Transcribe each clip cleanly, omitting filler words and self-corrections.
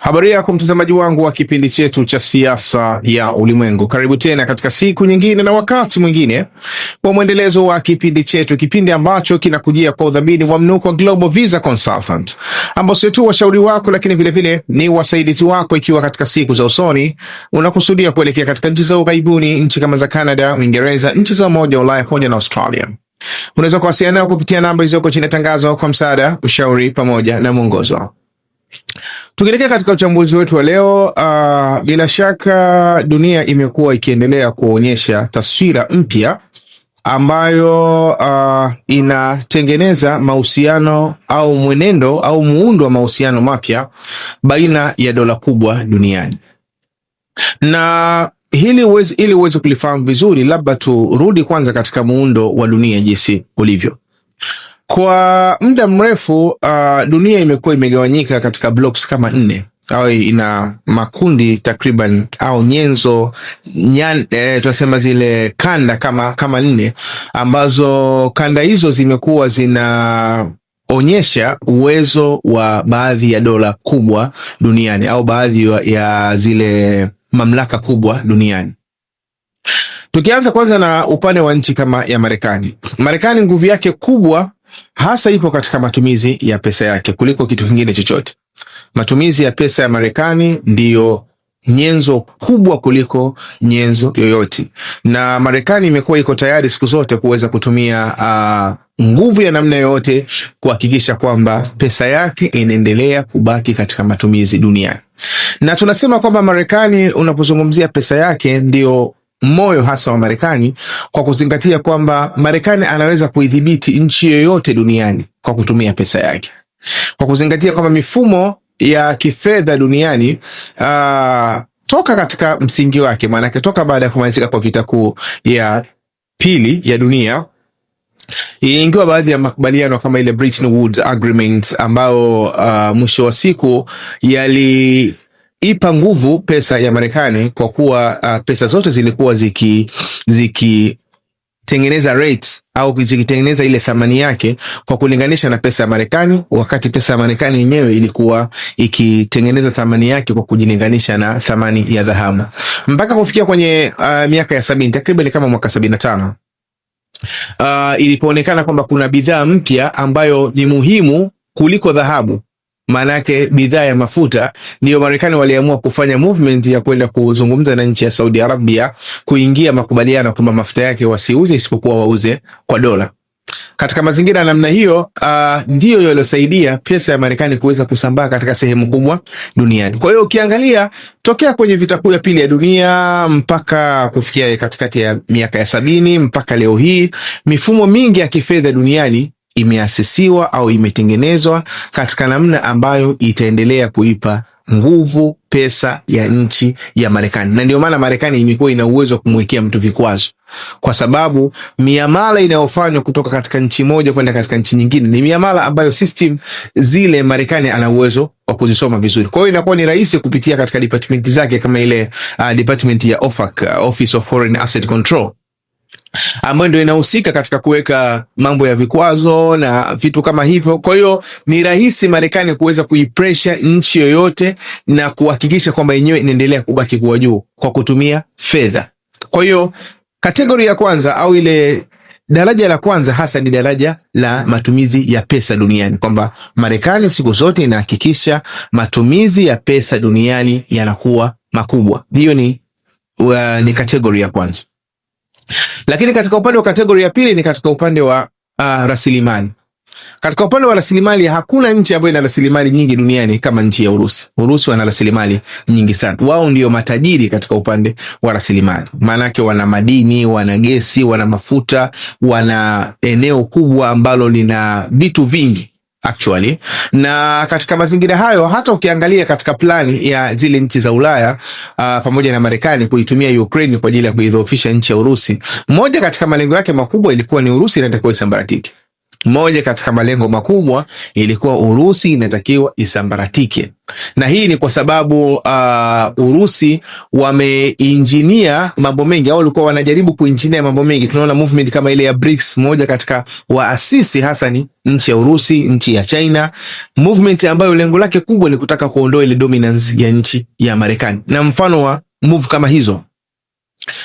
Habari yako mtazamaji wangu wa kipindi chetu cha siasa ya ulimwengu. Karibu tena katika siku nyingine na wakati mwingine wa mwendelezo wa kipindi chetu, kipindi ambacho kinakujia kwa udhamini wa Mnukwa Global Visa Consultant, ambao sio tu washauri wako lakini vile vile ni wasaidizi wako ikiwa katika siku za usoni unakusudia kuelekea katika nchi za ughaibuni, nchi kama za Canada, Uingereza, nchi za Umoja wa Ulaya pamoja na Australia. Unaweza kuwasiliana nao kupitia namba hizo chini ya tangazo kwa msaada, ushauri pamoja na mwongozo. Tukielekea katika uchambuzi wetu wa leo, bila shaka dunia imekuwa ikiendelea kuonyesha taswira mpya ambayo inatengeneza mahusiano au mwenendo au muundo wa mahusiano mapya baina ya dola kubwa duniani. Na ili uweze kulifahamu vizuri, labda turudi kwanza katika muundo wa dunia jinsi ulivyo. Kwa muda mrefu dunia imekuwa imegawanyika katika blocks kama 4 au ina makundi takriban au nyenzo tunasema zile kanda kama 4, ambazo kanda hizo zimekuwa zinaonyesha uwezo wa baadhi ya dola kubwa duniani au baadhi ya zile mamlaka kubwa duniani. Tukianza kwanza na upande wa nchi kama ya Marekani. Marekani nguvu yake kubwa hasa ipo katika matumizi ya pesa yake kuliko kitu kingine chochote. Matumizi ya pesa ya Marekani ndiyo nyenzo kubwa kuliko nyenzo yoyote, na Marekani imekuwa iko tayari siku zote kuweza kutumia nguvu ya namna yoyote kuhakikisha kwamba pesa yake inaendelea kubaki katika matumizi duniani. Na tunasema kwamba Marekani, unapozungumzia pesa yake, ndio moyo hasa wa Marekani, kwa kuzingatia kwamba Marekani anaweza kuidhibiti nchi yoyote duniani kwa kutumia pesa yake, kwa kuzingatia kwamba mifumo ya kifedha duniani toka katika msingi wake, maana yake toka baada ya kumalizika kwa vita kuu ya pili ya dunia, ingiwa baadhi ya makubaliano kama ile Bretton Woods Agreement, ambao mwisho wa siku ipa nguvu pesa ya Marekani, kwa kuwa pesa zote zilikuwa zikitengeneza rates au zikitengeneza ile thamani yake kwa kulinganisha na pesa ya Marekani, wakati pesa ya Marekani yenyewe ilikuwa ikitengeneza thamani yake kwa kujilinganisha na thamani ya dhahabu, mpaka kufikia kwenye miaka ya 70, takriban kama mwaka 75, ilipoonekana kwamba kuna bidhaa mpya ambayo ni muhimu kuliko dhahabu. Maana yake bidhaa ya mafuta. Ndio Marekani waliamua kufanya movement ya kwenda kuzungumza na nchi ya Saudi Arabia kuingia makubaliano kwamba mafuta yake wasiuze isipokuwa wauze kwa dola. Katika mazingira ya namna hiyo, ndiyo yaliyosaidia pesa ya Marekani kuweza kusambaa katika sehemu kubwa duniani. Kwa hiyo ukiangalia tokea kwenye vita kuu ya pili ya dunia mpaka kufikia katikati ya miaka ya 70 mpaka leo hii, mifumo mingi ya kifedha duniani imeasisiwa au imetengenezwa katika namna ambayo itaendelea kuipa nguvu pesa ya nchi ya Marekani. Na ndio maana Marekani imekuwa ina uwezo wa kumwekea mtu vikwazo, kwa sababu miamala inayofanywa kutoka katika nchi moja kwenda katika nchi nyingine ni miamala ambayo system zile Marekani ana uwezo wa kuzisoma vizuri. Kwa hiyo inakuwa ni rahisi kupitia katika department zake kama ile department ya OFAC, Office of Foreign Asset Control, ambayo ndio inahusika katika kuweka mambo ya vikwazo na vitu kama hivyo. Kwa hiyo ni rahisi Marekani kuweza kuipressure nchi yoyote na kuhakikisha kwamba yenyewe inaendelea kubaki kuwa juu kwa kutumia fedha. Kwa hiyo kategori ya kwanza au ile daraja la kwanza hasa ni daraja la matumizi ya pesa duniani, kwamba Marekani siku zote inahakikisha matumizi ya pesa duniani yanakuwa makubwa. Hiyo ni kategori ya kwanza. Lakini katika upande wa kategori ya pili ni katika upande wa rasilimali. Katika upande wa rasilimali, hakuna nchi ambayo ina rasilimali nyingi duniani kama nchi ya Urusi. Urusi wana rasilimali nyingi sana. Wao ndio matajiri katika upande wa rasilimali. Maana yake wana madini, wana gesi, wana mafuta, wana eneo kubwa ambalo lina vitu vingi actually. Na katika mazingira hayo, hata ukiangalia katika plani ya zile nchi za Ulaya pamoja na Marekani kuitumia Ukraine kwa ajili ya kuidhoofisha nchi ya Urusi, moja katika malengo yake makubwa ilikuwa ni Urusi inatakiwa isambaratike. moja katika malengo makubwa ilikuwa Urusi inatakiwa isambaratike, na hii ni kwa sababu Urusi wameinjinia mambo mengi, au walikuwa wanajaribu kuinjinia mambo mengi. Tunaona movement kama ile ya BRICS, moja katika waasisi hasa ni nchi ya Urusi, nchi ya China, movement ambayo lengo lake kubwa ni kutaka kuondoa ile dominance ya nchi ya Marekani, na mfano wa move kama hizo.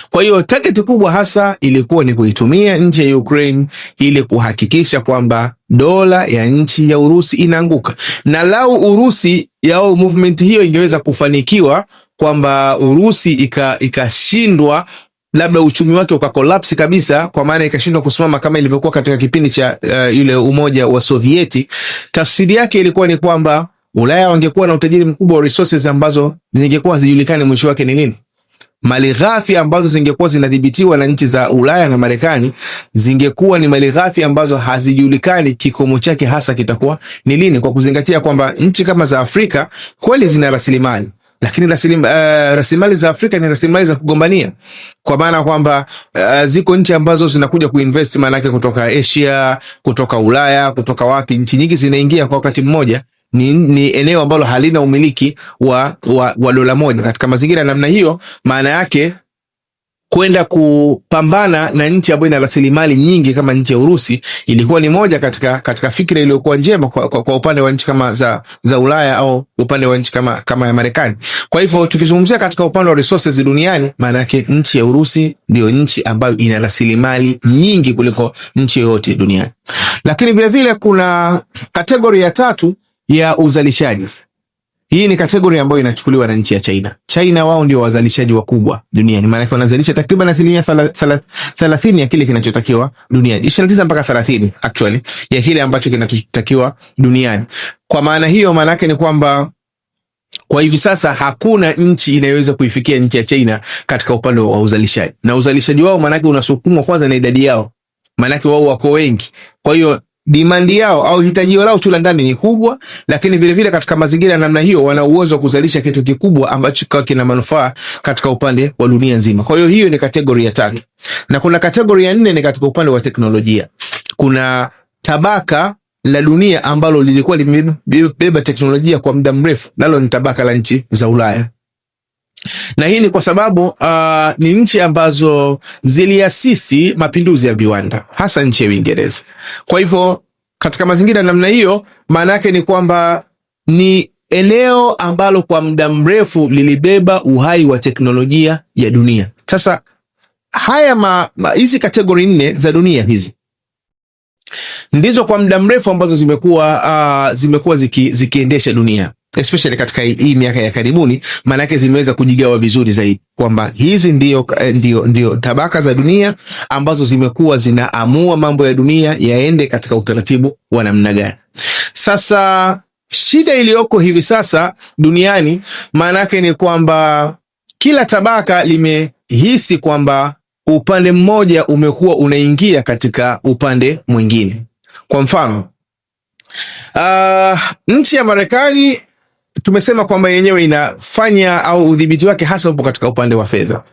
Kwa hiyo target kubwa hasa ilikuwa ni kuitumia nchi ya Ukraine ili kuhakikisha kwamba dola ya nchi ya Urusi inaanguka, na lau Urusi yao movement hiyo ingeweza kufanikiwa, kwamba Urusi ikashindwa labda uchumi wake ukakolapsi kabisa, kwa maana ikashindwa kusimama kama ilivyokuwa katika kipindi cha yule umoja wa Sovieti, tafsiri yake ilikuwa ni kwamba Ulaya wangekuwa na utajiri mkubwa wa resources ambazo zingekuwa hazijulikani mwisho wake ni nini. Malighafi ambazo zingekuwa zinadhibitiwa na nchi za Ulaya na Marekani zingekuwa ni malighafi ambazo hazijulikani kikomo chake hasa kitakuwa ni lini, kwa kuzingatia kwamba nchi kama za Afrika kweli zina rasilimali, lakini rasilimali za Afrika ni rasilimali za kugombania, kwa maana kwamba ziko nchi ambazo zinakuja kuinvest, maana yake kutoka Asia, kutoka Ulaya, kutoka wapi, nchi nyingi zinaingia kwa wakati mmoja. Ni eneo ambalo halina umiliki wa dola moja. Katika mazingira namna hiyo, maana yake kwenda kupambana na nchi ambayo ina rasilimali nyingi kama nchi ya Urusi ilikuwa ni moja katika fikra iliyokuwa njema kwa upande wa nchi kama za Ulaya au upande wa nchi kama ya Marekani. Kwa hivyo tukizungumzia katika upande wa resources duniani, maana yake nchi ya Urusi ndio nchi ambayo ina rasilimali nyingi kuliko nchi yoyote duniani. Lakini vile vile kuna kategori ya tatu ya uzalishaji. Hii ni kategori ambayo inachukuliwa na nchi ya China. China wao ndio wazalishaji wakubwa duniani. Maana wanazalisha takriban 30% ya kile kinachotakiwa duniani. 29 mpaka 30 actually ya kile ambacho kinachotakiwa duniani. Kwa maana hiyo, maana yake ni kwamba kwa hivi sasa hakuna nchi inayoweza kuifikia nchi ya China katika upande wa uzalishaji. Na uzalishaji wao maana yake unasukumwa kwanza na idadi yao. Maana yake wao wako wengi. Kwa hiyo demand yao au hitaji lao tu la ndani ni kubwa, lakini vile vile katika mazingira ya namna hiyo wana uwezo wa kuzalisha kitu kikubwa ambacho kina manufaa katika upande wa dunia nzima. Kwa hiyo hiyo ni kategori ya tatu. Na kuna kategori ya 4 ni katika upande wa teknolojia. Kuna tabaka la dunia ambalo lilikuwa limebeba teknolojia kwa muda mrefu, nalo ni tabaka la nchi za Ulaya. Na hii ni kwa sababu ni nchi ambazo ziliasisi mapinduzi ya viwanda, hasa nchi ya Uingereza. Kwa hivyo katika mazingira namna hiyo, maana yake ni kwamba ni eneo ambalo kwa muda mrefu lilibeba uhai wa teknolojia ya dunia. Sasa haya hizi kategori 4 za dunia hizi ndizo kwa muda mrefu ambazo zimekuwa zikiendesha dunia, especially katika hii miaka ya karibuni. Maana yake zimeweza kujigawa vizuri zaidi, kwamba hizi ndio tabaka za dunia ambazo zimekuwa zinaamua mambo ya dunia yaende katika utaratibu wa namna gani. Sasa shida iliyoko hivi sasa duniani, maana yake ni kwamba kila tabaka limehisi kwamba upande mmoja umekuwa unaingia katika upande mwingine. Kwa mfano, nchi ya Marekani tumesema kwamba yenyewe inafanya au udhibiti wake hasa upo katika upande wa fedha.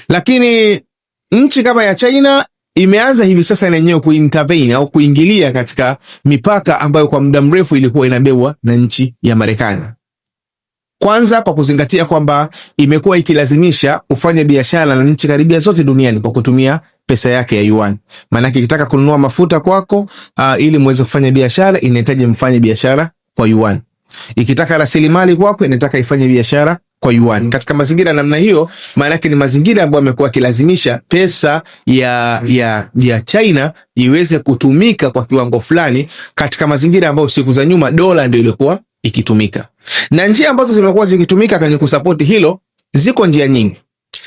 Lakini nchi kama ya China imeanza hivi sasa na yenyewe kuintervene au kuingilia katika mipaka ambayo kwa muda mrefu ilikuwa inabebwa na nchi ya Marekani. Kwanza kwa kuzingatia kwamba imekuwa ikilazimisha kufanya biashara na nchi karibia zote duniani kwa kutumia pesa yake ya yuan. Maana ikitaka kununua mafuta kwako ili muweze kufanya biashara inahitaji mfanye biashara kwa yuan. Ikitaka rasilimali kwako inataka ifanye biashara kwa yuan. Katika mazingira namna hiyo, maana yake ni mazingira ambayo yamekuwa kilazimisha pesa ya China iweze kutumika kwa kiwango fulani, katika mazingira ambayo siku za nyuma dola ndio ilikuwa ikitumika. Na njia ambazo zimekuwa zikitumika kwenye kusapoti hilo ziko njia nyingi.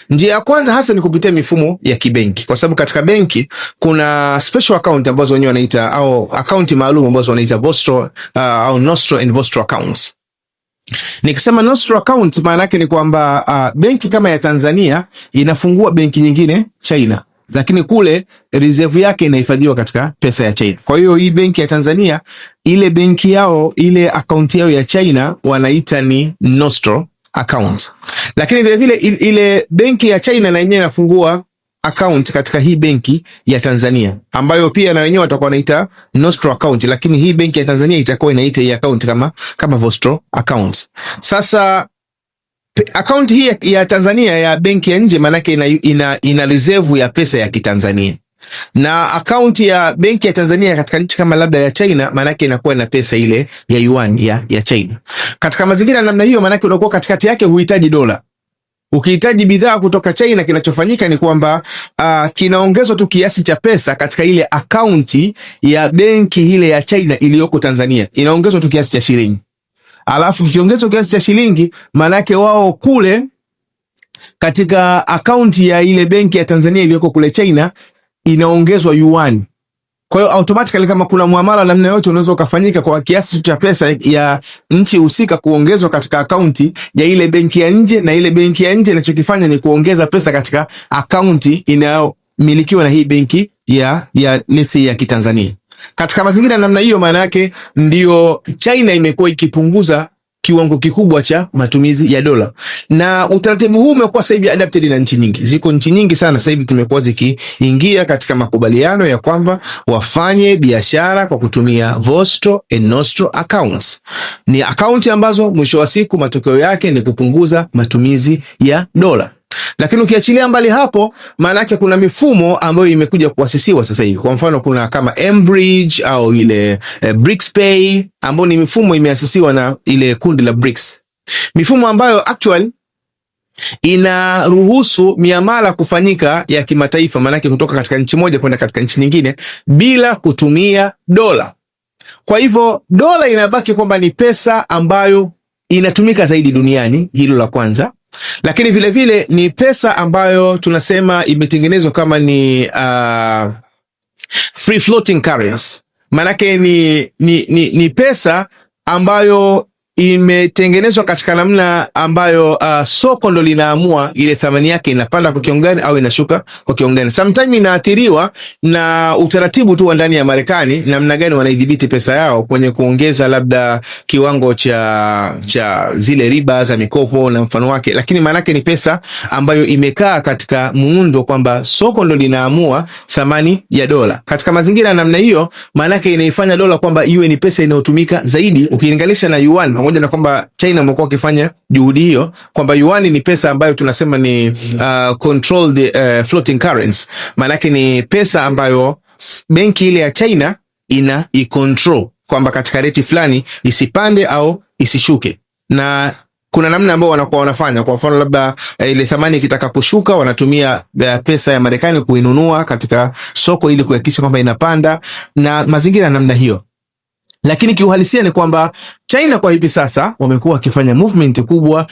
Njia ya kwanza hasa ni kupitia mifumo ya kibenki, kwa sababu katika benki kuna special account ambazo wenyewe wanaita au account maalum ambazo wanaita Vostro au Nostro and Vostro accounts. Nikisema Nostro account maana yake ni kwamba benki kama ya Tanzania inafungua benki nyingine China, lakini kule reserve yake inahifadhiwa katika pesa ya China. Kwa hiyo hii benki ya Tanzania, ile benki yao, ile account yao ya China wanaita ni Nostro account. Lakini vile vile ile benki ya China na yenyewe inafungua account katika hii benki ya Tanzania, ambayo pia na wenyewe watakuwa wanaita Nostro account, lakini hii benki ya Tanzania itakuwa inaita hii account kama Vostro account. Sasa account hii ya Tanzania ya benki ya nje manake ina reserve ya pesa ya Kitanzania, na account ya benki ya Tanzania katika nchi kama labda ya China manake inakuwa na pesa ile ya yuan ya China. Katika mazingira namna hiyo manake unakuwa katikati yake huhitaji dola. Ukihitaji bidhaa kutoka China, kinachofanyika ni kwamba kinaongezwa tu kiasi cha pesa katika ile akaunti ya benki ile ya China iliyoko Tanzania, inaongezwa tu kiasi cha shilingi. Alafu kikiongezwa kiasi cha shilingi, manake wao kule katika akaunti ya ile benki ya Tanzania iliyoko kule China inaongezwa yuan. Kwa hiyo automatically kama kuna muamala namna yote unaweza ukafanyika kwa kiasi cha pesa ya nchi husika kuongezwa katika akaunti ya ile benki ya nje, na ile benki ya nje inachokifanya ni kuongeza pesa katika akaunti inayomilikiwa na hii benki ya nesi ya Kitanzania. Katika mazingira namna hiyo, maana yake ndio China imekuwa ikipunguza kiwango kikubwa cha matumizi ya dola, na utaratibu huu umekuwa sasa hivi adapted na nchi nyingi. Ziko nchi nyingi sana sasa hivi zimekuwa zikiingia katika makubaliano ya kwamba wafanye biashara kwa kutumia Vostro and Nostro accounts. Ni akaunti ambazo mwisho wa siku matokeo yake ni kupunguza matumizi ya dola. Lakini ukiachilia mbali hapo, maana yake kuna mifumo ambayo imekuja kuasisiwa sasa hivi. Kwa mfano kuna kama mBridge au ile BRICS-Pay, ambayo ni mifumo imeasisiwa na ile kundi la BRICS. Mifumo ambayo actually inaruhusu miamala kufanyika ya kimataifa, maana yake kutoka katika nchi moja kwenda katika nchi nyingine bila kutumia dola. Kwa hivyo dola inabaki kwamba ni pesa ambayo inatumika zaidi duniani, hilo la kwanza. Lakini vile vile ni pesa ambayo tunasema imetengenezwa kama ni free floating currency. Manake ni pesa ambayo imetengenezwa katika namna ambayo soko ndo linaamua ile thamani yake inapanda kwa kiwango gani au inashuka kwa kiwango gani. Sometimes inaathiriwa na utaratibu tu wa ndani ya Marekani, namna gani wanaidhibiti pesa yao kwenye kuongeza labda kiwango cha zile riba za mikopo na mfano wake, lakini maana yake ni pesa ambayo imekaa katika muundo kwamba soko ndo linaamua thamani ya dola. Katika mazingira ya namna hiyo, maana yake inaifanya dola kwamba iwe ni pesa inayotumika zaidi ukilinganisha na yuan, pamoja na kwamba China wamekuwa wakifanya juhudi hiyo kwamba yuan ni pesa ambayo tunasema ni controlled floating currency. Maana yake ni pesa ambayo benki ile ya China ina i-control kwamba katika rate fulani isipande au isishuke, na kuna namna ambayo wanakuwa wanafanya. Kwa mfano labda ile thamani ikitaka kushuka, wanatumia pesa ya Marekani kuinunua katika soko ili kuhakikisha kwamba inapanda, na mazingira namna hiyo. Lakini kiuhalisia ni kwamba China kwa hivi sasa wamekuwa wakifanya movement kubwa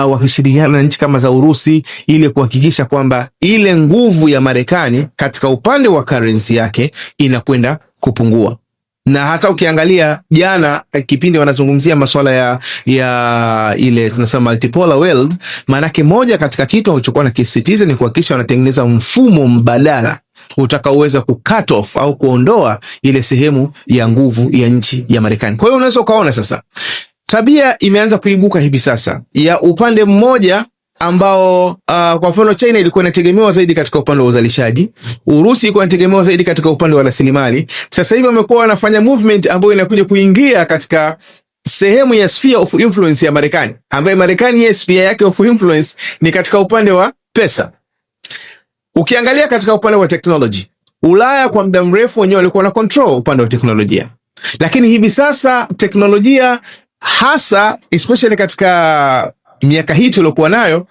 wakishirikiana na nchi kama za Urusi ili kuhakikisha kwamba ile nguvu ya Marekani katika upande wa currency yake inakwenda kupungua. Na hata ukiangalia jana kipindi wanazungumzia masuala ya ile tunasema multipolar world, maanake moja katika kitu walichokuwa nakisisitiza ni kuhakikisha wanatengeneza mfumo mbadala utakaoweza ku-cut off au kuondoa ile sehemu ya nguvu ya nchi ya Marekani. Kwa hiyo unaweza ukaona sasa tabia imeanza kuibuka hivi sasa ya upande mmoja ambao kwa mfano China ilikuwa inategemewa zaidi katika upande wa uzalishaji, Urusi ilikuwa inategemewa zaidi katika upande wa rasilimali. Sasa hivi wamekuwa wanafanya movement ambayo inakuja kuingia katika sehemu ya sphere of influence ya Marekani, ambayo Marekani ya sphere yake of influence ni katika upande wa pesa. Ukiangalia katika upande wa technology, Ulaya kwa muda mrefu wenyewe walikuwa na control upande wa teknolojia. Lakini hivi sasa teknolojia hasa especially katika miaka hii tuliokuwa nayo,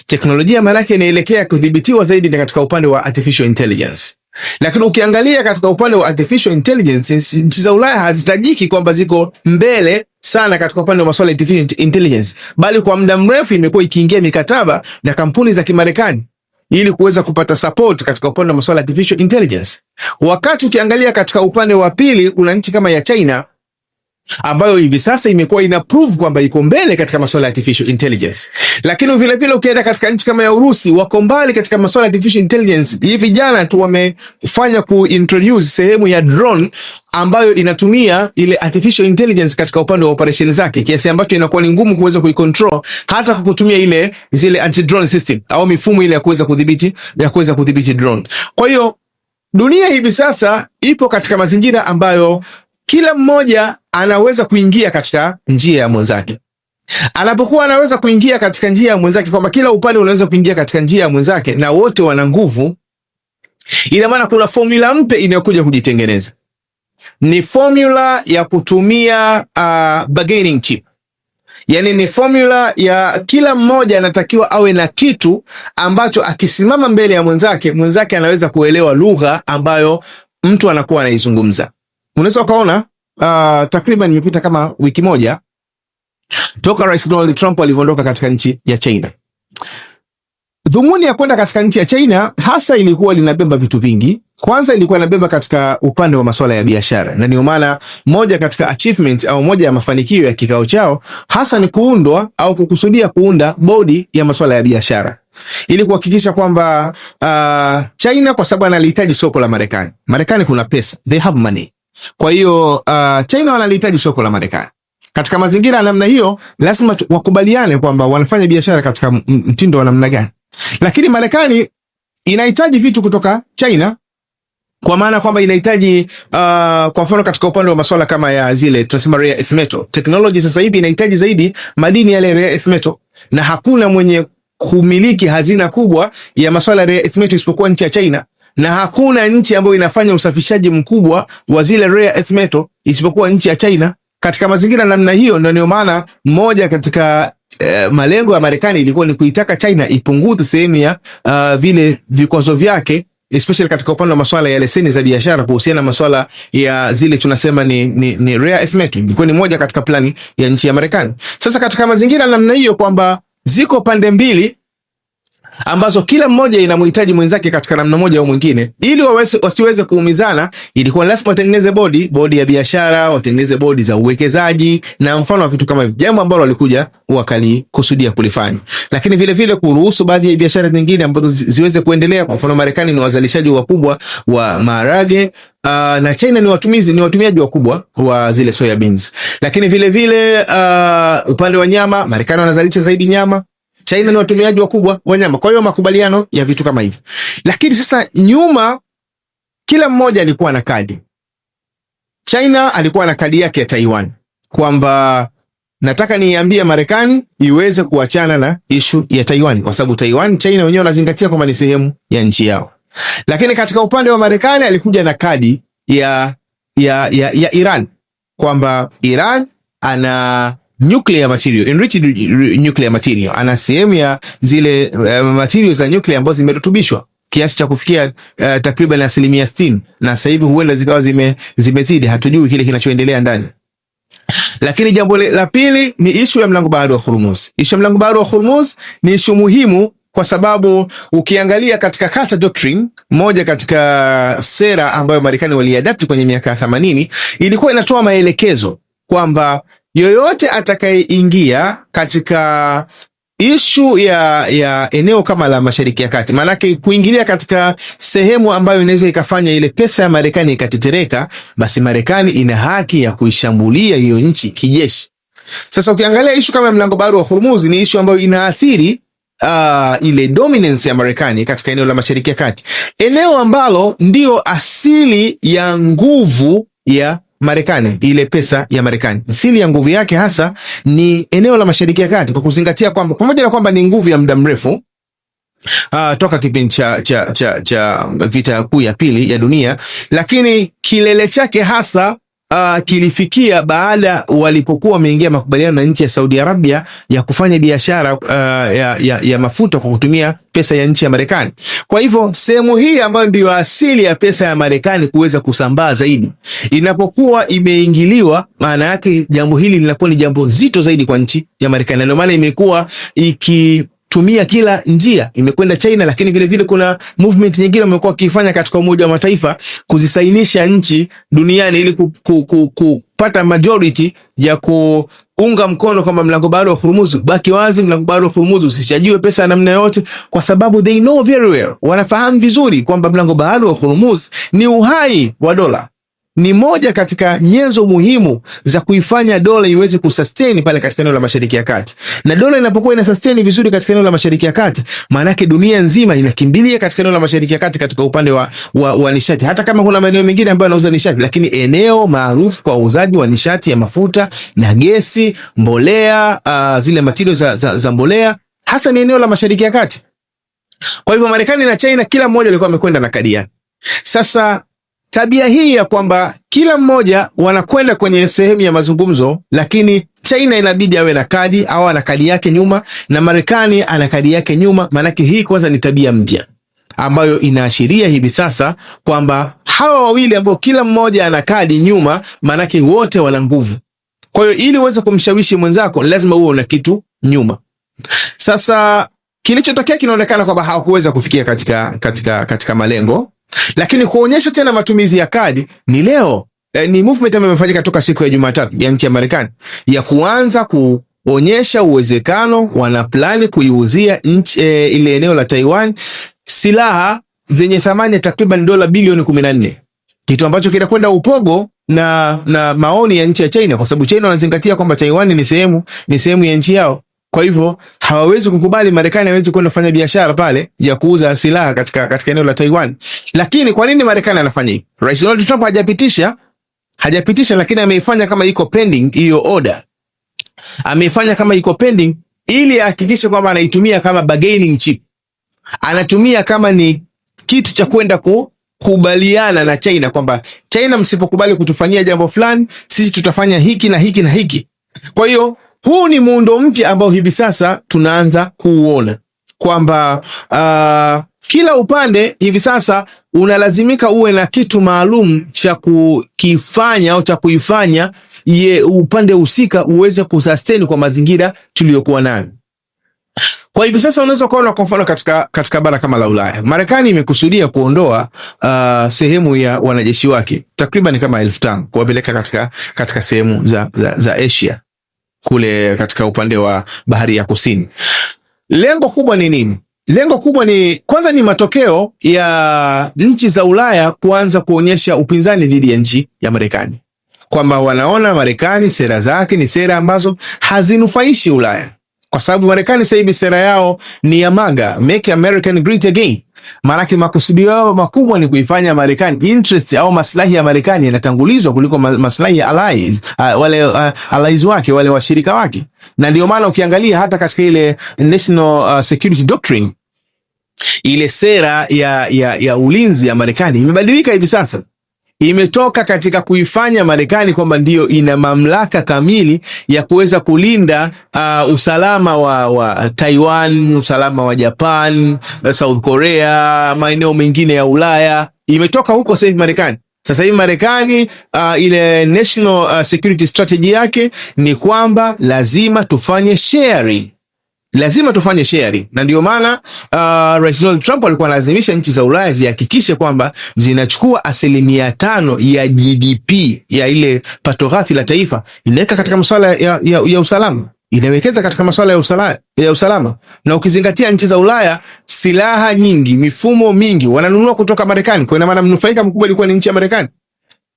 teknolojia maana yake inaelekea kudhibitiwa zaidi katika upande wa artificial intelligence. Lakini ukiangalia katika upande wa artificial intelligence, nchi za Ulaya hazitajiki kwamba ziko mbele sana katika upande wa masuala ya artificial intelligence, bali kwa muda mrefu imekuwa ikiingia mikataba na kampuni za Kimarekani ili kuweza kupata support katika upande wa masuala ya artificial intelligence. Wakati ukiangalia katika upande wa pili kuna nchi kama ya China ambayo hivi sasa imekuwa ina prove kwamba iko mbele katika masuala ya artificial intelligence. Lakini vile vile ukienda katika nchi kama ya Urusi, wako mbali katika masuala ya artificial intelligence. Hivi jana tu wamefanya kuintroduce sehemu ya drone ambayo inatumia ile artificial intelligence katika upande wa operation zake, kiasi ambacho inakuwa ni ngumu kuweza kuicontrol hata kwa kutumia zile anti drone system au mifumo ile ya kuweza kudhibiti drone. Kwa hiyo dunia hivi sasa ipo katika mazingira ambayo kila mmoja anaweza kuingia katika njia ya mwenzake. Anapokuwa anaweza kuingia katika njia ya mwenzake, kwamba kila upande unaweza kuingia katika njia ya mwenzake na wote wana nguvu, ina maana kuna formula mpya inayokuja kujitengeneza. Ni formula ya kutumia bargaining chip. Yani ni formula ya kila mmoja anatakiwa awe na kitu ambacho akisimama mbele ya mwenzake anaweza kuelewa lugha ambayo mtu anakuwa anaizungumza. Unaweza ukaona takriban imepita kama wiki moja toka Rais Donald Trump alivyoondoka katika nchi ya China. Dhumuni ya kwenda katika nchi ya China hasa ilikuwa linabeba vitu vingi. Kwanza ilikuwa inabeba katika upande wa masuala ya biashara, na ndio maana moja katika achievement au moja ya mafanikio ya kikao chao hasa ni kukusudia kuunda bodi ya masuala ya biashara, ili kuhakikisha kwamba China, kwa sababu analihitaji soko la Marekani. Marekani kuna pesa, they have money. Kwa hiyo China wanalihitaji soko la Marekani. Katika mazingira ya namna hiyo, lazima wakubaliane kwamba wanafanya biashara katika mtindo wa namna gani. Lakini Marekani inahitaji vitu kutoka China, kwa maana kwamba inahitaji kwa mfano katika upande wa masuala kama ya zile tunasema rare earth metal technology, sasa hivi inahitaji zaidi madini yale rare earth metal, na hakuna mwenye kumiliki hazina kubwa ya masuala ya rare earth metal isipokuwa nchi ya China, na hakuna nchi ambayo inafanya usafishaji mkubwa wa zile rare earth metal isipokuwa nchi ya China. Katika mazingira namna hiyo, ndio maana moja katika malengo ya Marekani ilikuwa ni kuitaka China ipunguze sehemu ya vile vikwazo vyake, especially katika upande wa masuala ya leseni za biashara kuhusiana na masuala ya zile tunasema ni rare earth metal. Ilikuwa ni moja katika plani ya nchi ya Marekani. Sasa katika mazingira namna hiyo kwamba ziko pande mbili ambazo kila mmoja inamhitaji mwenzake katika namna moja au mwingine, ili wasiweze kuumizana, ilikuwa lazima watengeneze bodi ya biashara, watengeneze bodi za uwekezaji na mfano wa vitu kama hivyo, jambo ambalo walikuja wakalikusudia kulifanya. Lakini vile vile kuruhusu baadhi ya biashara nyingine ambazo ziweze kuendelea. Kwa mfano Marekani ni wazalishaji wakubwa wa maharage, na China ni watumiaji wakubwa wa zile soya beans. Lakini vile vile upande wa nyama, Marekani wanazalisha zaidi nyama, China ni watumiaji wakubwa wa nyama. Kwa hiyo makubaliano ya vitu kama hivyo. Lakini sasa nyuma, kila mmoja alikuwa na kadi. China alikuwa na kadi yake ya Taiwan, kwamba nataka niambie Marekani iweze kuachana na issue ya Taiwan, kwa sababu Taiwan China wenyewe wanazingatia kwamba ni sehemu ya nchi yao. Lakini katika upande wa Marekani alikuja na kadi ya Iran, kwamba Iran ana nuclear material, enriched nuclear material, ana sehemu ya zile materials za nuclear ambazo zimerutubishwa kiasi cha kufikia takriban 60%, na sasa hivi huenda zikawa zimezidi, hatujui kile kinachoendelea ndani. Lakini jambo la pili ni issue ya mlango bahari wa Hormuz. Issue ya mlango bahari wa Hormuz ni issue muhimu, kwa sababu ukiangalia katika Carter Doctrine, moja katika sera ambayo Marekani waliadapt kwenye miaka 80, ilikuwa inatoa maelekezo kwamba yoyote atakayeingia katika ishu ya eneo kama la Mashariki ya Kati, maanake kuingilia katika sehemu ambayo inaweza ikafanya ile pesa ya Marekani ikatetereka, basi Marekani ina haki ya kuishambulia hiyo nchi kijeshi. Sasa ukiangalia ishu kama mlango bahari wa Hormuz ni ishu ambayo inaathiri ile dominance ya Marekani katika eneo la Mashariki ya Kati, eneo ambalo ndio asili ya nguvu ya Marekani. Ile pesa ya Marekani, asili ya nguvu yake hasa ni eneo la Mashariki ya Kati, kwa kuzingatia kwamba pamoja na kwamba ni nguvu ya muda mrefu toka kipindi cha vita kuu ya pili ya dunia, lakini kilele chake hasa kilifikia baada walipokuwa wameingia makubaliano na nchi ya Saudi Arabia ya kufanya biashara ya mafuta kwa kutumia pesa ya nchi ya Marekani. Kwa hivyo sehemu hii ambayo ndio asili ya pesa ya Marekani kuweza kusambaa zaidi, inapokuwa imeingiliwa, maana yake jambo hili linakuwa ni jambo zito zaidi kwa nchi ya Marekani. Ndio maana imekuwa tumia kila njia, imekwenda China, lakini vile vile kuna movement nyingine wamekuwa wakifanya katika Umoja wa Mataifa kuzisainisha nchi duniani ili kupata majority ya kuunga mkono kwamba mlango bahari wa Hormuz baki wazi, mlango bahari wa Hormuz usichajiwe pesa namna yote, kwa sababu they know very well, wanafahamu vizuri kwamba mlango bahari wa Hormuz ni uhai wa dola, ni moja katika nyenzo muhimu za kuifanya dola iweze kusustain pale katika eneo la Mashariki ya Kati. Na dola inapokuwa ina sustain vizuri katika eneo la Mashariki ya Kati, maana yake dunia nzima inakimbilia katika eneo la Mashariki ya Kati katika upande wa nishati. Hata kama kuna maeneo mengine ambayo yanauza nishati, lakini eneo maarufu kwa uuzaji wa nishati ya mafuta na gesi, mbolea, zile material za mbolea, hasa ni eneo la Mashariki ya Kati. Kwa hivyo Marekani na China kila mmoja alikuwa amekwenda na kadi yake. Sasa tabia hii ya kwamba kila mmoja wanakwenda kwenye sehemu ya mazungumzo, lakini China inabidi awe na kadi au ana kadi yake nyuma na Marekani ana kadi yake nyuma, manake hii kwanza ni tabia mpya ambayo inaashiria hivi sasa kwamba hawa wawili ambao kila mmoja ana kadi nyuma, manake wote wana nguvu. Kwa hiyo ili uweze kumshawishi mwenzako lazima uwe una kitu nyuma. Sasa kilichotokea kinaonekana kwamba hawakuweza kufikia katika malengo. Lakini kuonyesha tena matumizi ya kadi ni leo ni movement ambayo imefanyika toka siku ya Jumatatu ya nchi ya Marekani ya kuanza kuonyesha uwezekano wana plani kuiuzia nchi ile eneo la Taiwan silaha zenye thamani ya takriban dola bilioni 14, kitu ambacho kinakwenda upogo na maoni ya nchi ya China, kwa sababu China wanazingatia kwamba Taiwan ni sehemu ya nchi yao. Kwa hivyo hawawezi kukubali Marekani hawezi kwenda kufanya biashara pale ya kuuza silaha katika eneo la Taiwan. Lakini kwa nini Marekani anafanya hivi? Rais Donald Trump hajapitisha, lakini ameifanya kama iko pending hiyo order. Ameifanya kama iko pending ili ahakikishe kwamba anaitumia kama bargaining chip. Anatumia kama ni kitu cha kwenda kukubaliana na China kwamba China, msipokubali kutufanyia jambo fulani, sisi tutafanya hiki na hiki na hiki. Kwa hiyo huu ni muundo mpya ambao hivi sasa tunaanza kuuona kwamba kila upande hivi sasa unalazimika uwe na kitu maalum cha kukifanya au cha kuifanya upande husika uweze kusustain kwa mazingira tuliyokuwa nayo. Kwa hivi sasa unaweza kuona kwa mfano katika bara kama la Ulaya, Marekani imekusudia kuondoa sehemu ya wanajeshi wake takriban kama 1500 kuwapeleka katika sehemu za Asia kule katika upande wa bahari ya kusini. Lengo kubwa ni nini? Lengo kubwa ni kwanza ni matokeo ya nchi za Ulaya kuanza kuonyesha upinzani dhidi ya nchi ya Marekani, kwamba wanaona Marekani sera zake ni sera ambazo hazinufaishi Ulaya, kwa sababu Marekani sasa hivi sera yao ni ya MAGA, Make America Great Again. Maanake makusudio yao makubwa ni kuifanya Marekani, interest au maslahi ya Marekani yanatangulizwa kuliko maslahi ya allies, allies wake, wale washirika wake. Na ndio maana ukiangalia hata katika ile National Security Doctrine, ile sera ya ulinzi ya Marekani imebadilika hivi sasa. Imetoka katika kuifanya Marekani kwamba ndiyo ina mamlaka kamili ya kuweza kulinda usalama wa Taiwan, usalama wa Japan, South Korea, maeneo mengine ya Ulaya. Imetoka huko sasa hivi Marekani. Sasa hivi Marekani ile National Security Strategy yake ni kwamba lazima tufanye sharing. Na ndio maana Rais Donald Trump alikuwa analazimisha nchi za Ulaya zihakikishe kwamba zinachukua 5% ya GDP ya ile pato ghafi la taifa, inaweka katika masuala ya usalama, inawekeza katika masuala ya usalama. Na ukizingatia nchi za Ulaya silaha nyingi, mifumo mingi wananunua kutoka Marekani, kwa maana mnufaika mkubwa ilikuwa ni nchi ya Marekani.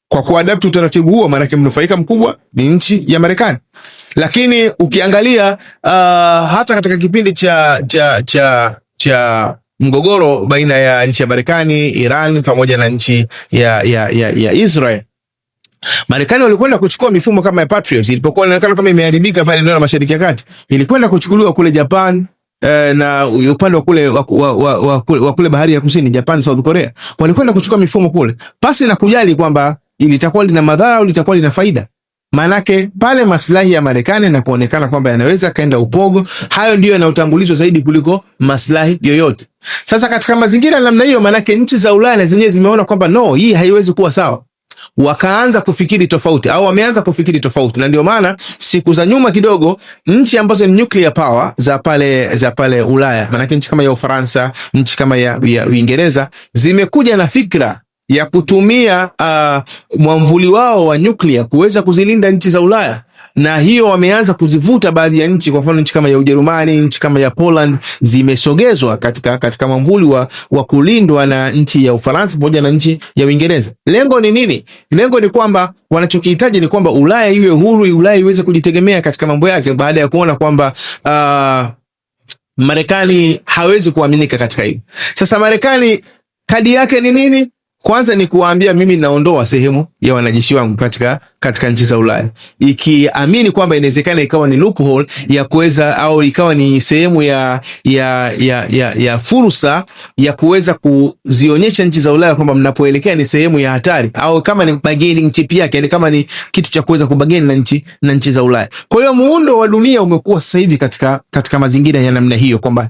Kwa kuadapt utaratibu huo, maana yake mnufaika mkubwa ni nchi ya Marekani. Lakini ukiangalia hata katika kipindi cha mgogoro baina ya nchi ya Marekani, Iran pamoja na nchi ya Israel, Marekani walikwenda kuchukua mifumo kama ya Patriot ilipokuwa inaonekana kama imeharibika pale eneo la Mashariki ya Kati, ilikwenda kuchukuliwa kule Japan na upande wa kule bahari ya kusini, Japan, South Korea, walikwenda kuchukua mifumo kule pasi na kujali kwamba ilitakuwa lina madhara au litakuwa lina faida. Manake pale maslahi ya Marekani na kuonekana kwamba yanaweza kaenda upogo, hayo ndiyo yanayotangulizwa zaidi kuliko maslahi yoyote. Sasa katika mazingira namna hiyo, manake nchi za Ulaya na zenyewe zimeona kwamba no, hii haiwezi kuwa sawa. Wakaanza kufikiri tofauti au wameanza kufikiri tofauti, na ndio maana siku za nyuma kidogo nchi ambazo ni nuclear power za pale Ulaya, manake nchi kama ya Ufaransa, nchi kama ya Uingereza zimekuja na fikra ya kutumia mwamvuli wao wa nyuklia kuweza kuzilinda nchi za Ulaya, na hiyo wameanza kuzivuta baadhi ya nchi. Kwa mfano nchi kama ya Ujerumani, nchi kama ya Poland zimesogezwa katika mwamvuli wa kulindwa na nchi ya Ufaransa pamoja na nchi ya Uingereza. Lengo ni nini? Lengo ni kwamba wanachokihitaji ni kwamba Ulaya iwe huru, Ulaya iweze kujitegemea katika mambo yake, baada ya kuona kwamba Marekani hawezi kuaminika katika hili. Sasa Marekani kadi yake ni nini? Kwanza ni kuwaambia mimi naondoa sehemu ya wanajeshi wangu katika nchi za Ulaya, ikiamini kwamba inawezekana ikawa ni loophole ya kuweza, au ikawa ni sehemu ya fursa ya kuweza kuzionyesha nchi za Ulaya kwamba mnapoelekea ni sehemu ya hatari, au kama ni bargaining chip yake, yani kama ni kitu cha kuweza kubageni na nchi za Ulaya. Kwa hiyo muundo wa dunia umekuwa sasa hivi katika mazingira ya namna hiyo, kwamba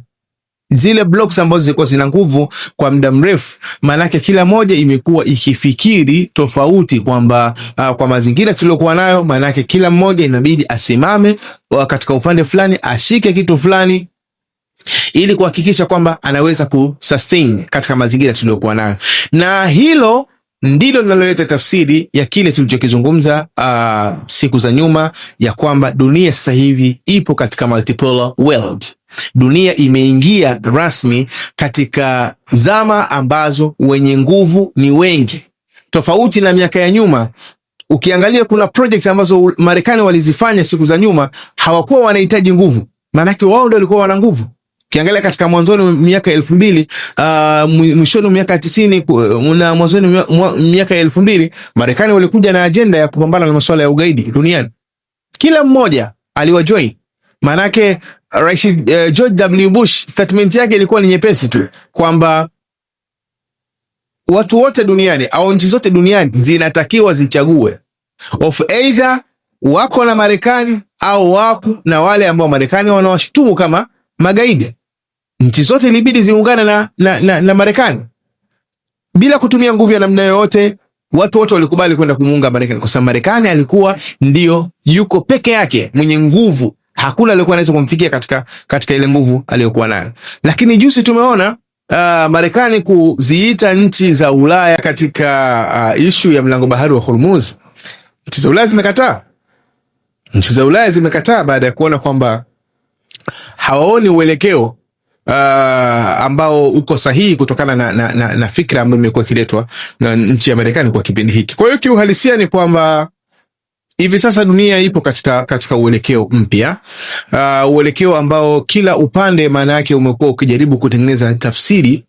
zile blocks ambazo zilikuwa zina nguvu kwa muda mrefu, maanake kila moja imekuwa ikifikiri tofauti, kwamba kwa mazingira tuliokuwa nayo, maanake kila mmoja inabidi asimame katika upande fulani, ashike kitu fulani ili kuhakikisha kwamba anaweza kusustain katika mazingira tuliokuwa nayo. Na hilo ndilo linaloleta tafsiri ya kile tulichokizungumza siku za nyuma, ya kwamba dunia sasa hivi ipo katika multipolar world. Dunia imeingia rasmi katika zama ambazo wenye nguvu ni wengi. Tofauti na miaka ya nyuma, ukiangalia kuna projects ambazo Marekani walizifanya siku za nyuma, hawakuwa wanahitaji nguvu, maanake wao ndio walikuwa wana nguvu. Ukiangalia katika mwanzoni miaka 2000, mwishoni miaka 90 na mwanzoni miaka 2000, Marekani walikuja na ajenda ya kupambana na masuala ya ugaidi duniani. Kila mmoja aliwajoin. Manake Rais George W. Bush statement yake ilikuwa ni nyepesi tu, kwamba watu wote duniani au nchi zote duniani zinatakiwa zichague of either wako na Marekani au wako na wale ambao Marekani wanawashutumu kama magaidi. Nchi zote ilibidi ziungane na Marekani bila kutumia nguvu ya namna yoyote. Watu wote walikubali kwenda kumuunga Marekani kwa sababu Marekani alikuwa ndio yuko peke yake mwenye nguvu. Hakuna aliyekuwa anaweza kumfikia katika ile nguvu aliyokuwa nayo. Lakini juzi tumeona Marekani kuziita nchi za Ulaya katika issue ya mlango bahari wa Hormuz. Nchi za Ulaya zimekataa. Nchi za Ulaya zimekataa baada ya kuona kwamba hawaoni uelekeo ambao uko sahihi kutokana na fikra ambayo imekuwa ikiletwa na nchi ya Marekani kwa kipindi hiki. Kwa hiyo kiuhalisia ni kwamba hivi sasa dunia ipo katika uelekeo mpya, uelekeo ambao kila upande maana yake umekuwa ukijaribu kutengeneza tafsiri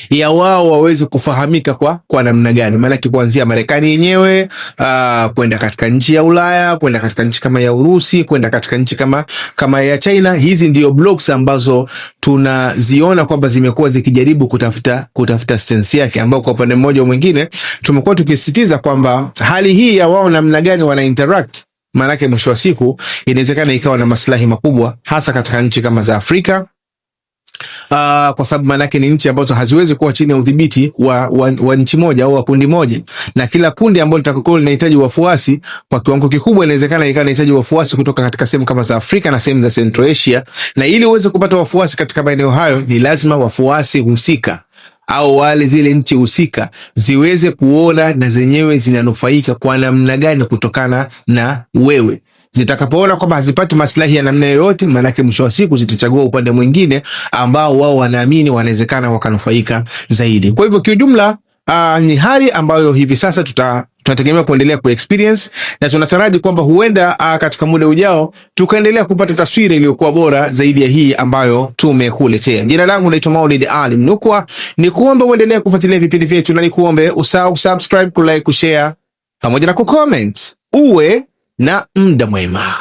ya wao waweze kufahamika kwa namna gani. Maana kuanzia Marekani yenyewe kwenda katika nchi ya Ulaya, kwenda katika nchi kama ya Urusi, kwenda katika nchi kama ya China. Hizi ndio blocks ambazo tunaziona kwamba zimekuwa zikijaribu kutafuta stance yake, ambao kwa upande mmoja au mwingine tumekuwa tukisisitiza kwamba hali hii ya wao namna gani wana interact, maana yake mwisho wa siku inawezekana ikawa na maslahi makubwa hasa katika nchi kama za Afrika. Kwa sababu manake ni nchi ambazo haziwezi kuwa chini ya udhibiti wa nchi moja au wa kundi moja, na kila kundi ambalo litakokuwa linahitaji wafuasi kwa kiwango kikubwa, inawezekana ikawa inahitaji wafuasi kutoka katika sehemu kama za Afrika na sehemu za Central Asia. Na ili uweze kupata wafuasi katika maeneo hayo, ni lazima wafuasi husika au wale zile nchi husika ziweze kuona na zenyewe zinanufaika kwa namna gani kutokana na wewe. Zitakapoona kwamba hazipati maslahi ya namna yoyote, manake mwisho wa siku zitachagua upande mwingine ambao wao wanaamini wanawezekana wakanufaika zaidi. Kwa hivyo kiujumla, ni hali ambayo hivi sasa tunategemea kuendelea ku-experience, na tunataraji kwamba huenda katika muda ujao tukaendelea kupata taswira iliyokuwa bora zaidi ya hii ambayo tumekuletea. Jina langu naitwa Maulid Ali Mnukwa. Nikuombe uendelee kufuatilia vipindi vyetu, na nikuombe usahau subscribe, kulike, kushare pamoja na kucomment. Uwe na muda mwema.